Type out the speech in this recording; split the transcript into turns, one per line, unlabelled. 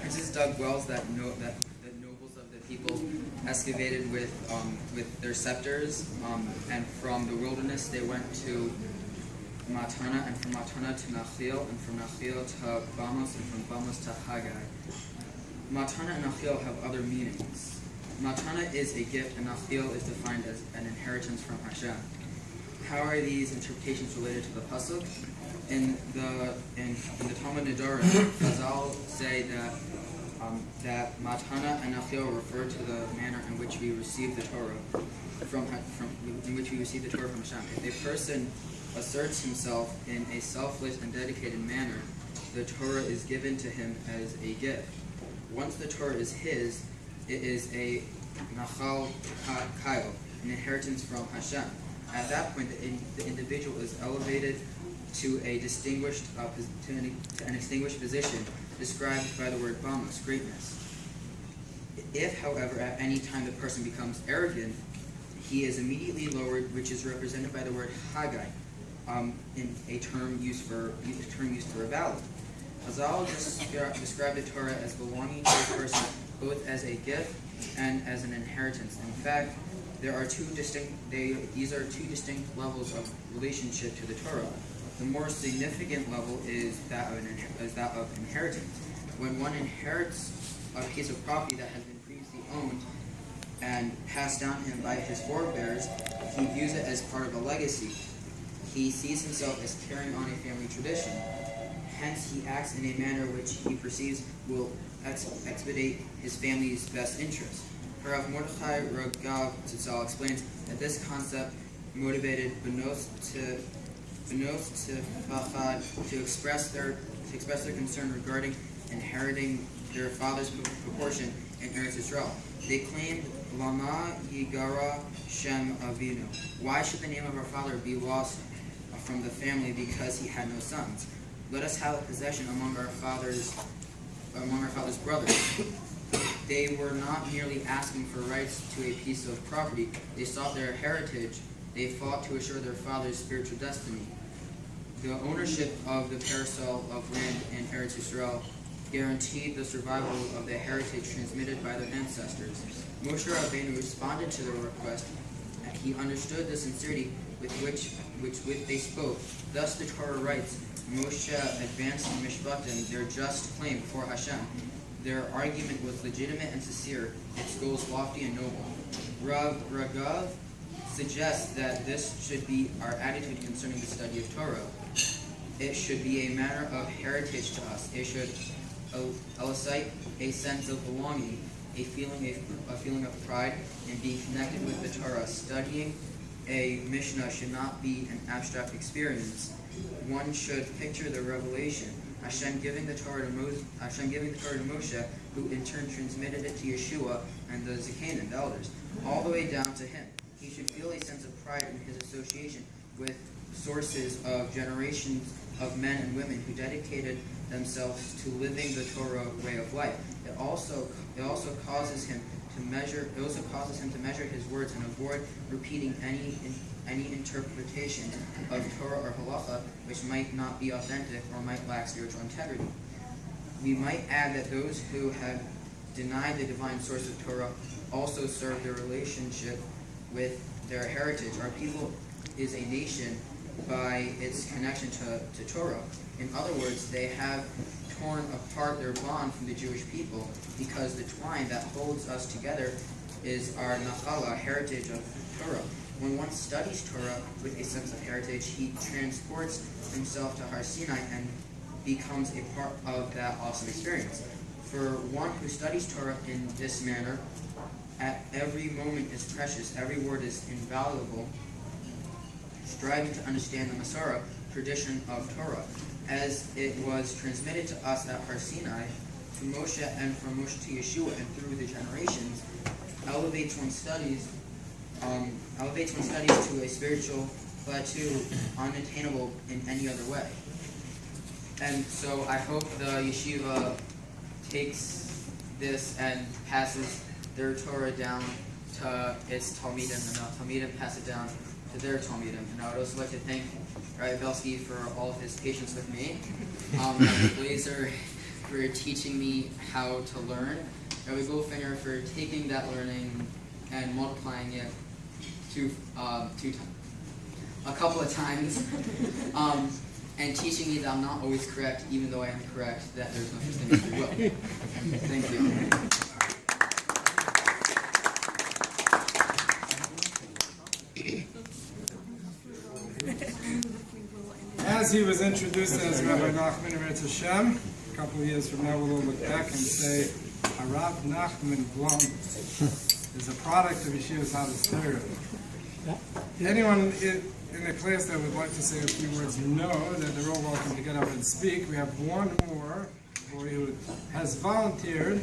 Princes dug wells that the nobles of the people excavated with their scepters, and from the wilderness they went to Matana, and from Matana to Nachil, and from Nachil to Bamos, and from Bamos to Haggai. Matana and Nachil have other meanings. Matana is a gift, and Nachil is defined as an inheritance from Hashem. How are these interpretations related to the pasuk? In the Talmud Nedarim, Chazal say that Matana and Nachil refer to the manner in which we receive the Torah from Hashem. If a person asserts himself in a selfless and dedicated manner, the Torah is given to him as a gift. Once the Torah is his, it is a nachal kail, an inheritance from Hashem. At that point, the individual is elevated to an distinguished position described by the word bamos, greatness. If, however, at any time the person becomes arrogant, he is immediately lowered, which is represented by the word Haggai, in a term used for rebellion. Chazal described the Torah as belonging to a person both as a gift and as an inheritance. In fact, these are two distinct levels of relationship to the Torah. The more significant level is that of inheritance. When one inherits a piece of property that has been previously owned and passed down to him by his forebears, he views it as part of a legacy. He sees himself as carrying on a family tradition. Hence, he acts in a manner which he perceives will expedite his family's best interest. Rav Mordechai Ragav Tzal explains that this concept motivated Benos to express their concern regarding inheriting their father's proportion in Eretz Yisrael. They claimed, Lama Yigara Shem Avinu. Why should the name of our father be lost from the family because he had no sons? Let us have a possession among our father's brothers. They were not merely asking for rights to a piece of property. They sought their heritage. They fought to assure their father's spiritual destiny. The ownership of the parcel of land in Eretz Yisrael guaranteed the survival of the heritage transmitted by their ancestors. Moshe Rabbeinu responded to their request, and he understood the sincerity with which they spoke. Thus the Torah writes, Moshe advanced in Mishpatim, their just claim before Hashem. Their argument was legitimate and sincere, its goals lofty and noble. Rav Ragav suggests that this should be our attitude concerning the study of Torah. It should be a matter of heritage to us. It should elicite a sense of belonging, a feeling of pride, and being connected with the Torah. Studying a Mishnah should not be an abstract experience. One should picture the revelation, Hashem giving the Torah to Moshe, who in turn transmitted it to Yeshua and the Zikanim, the elders, all the way down to him. He should feel a sense of pride in his association with sources of generations of men and women who dedicated themselves to living the Torah way of life. It also causes him to measure his words and avoid repeating any interpretation of Torah or halacha which might not be authentic or might lack spiritual integrity. We might add that those who have denied the divine source of Torah also serve their relationship with their heritage. Our people is a nation by its connection to Torah. In other words, they have torn apart their bond from the Jewish people because the twine that holds us together is our nachala, heritage of Torah. When one studies Torah with a sense of heritage, he transports himself to Har Sinai and becomes a part of that awesome experience. For one who studies Torah in this manner, at every moment is precious, every word is invaluable, striving to understand the Masorah, tradition of Torah, as it was transmitted to us at Har Sinai, to Moshe and from Moshe to Yeshua and through the generations, elevates one's studies to a spiritual plateau unattainable in any other way. And so I hope the yeshiva takes this and passes their Torah down to its Talmidim, and the Talmidim pass it down to their Talmidim. And I would also like to thank Rabbi Belsky for all of his patience with me. Blazer for teaching me how to learn. Rabbi Goldfinger for taking that learning and multiplying it a couple of times, and teaching me that I'm not always correct, even though I am correct, that there's no such thing as free will. Thank you.
As he was introduced as Rabbi Nachman of Eretz Hashem, a couple of years from now we'll all look back and say, Harav Nachman Blum is a product of Yeshivas Ahavas Torah. Anyone in the class that would like to say a few words know that they're all welcome to get up and speak. We have one more boy who has volunteered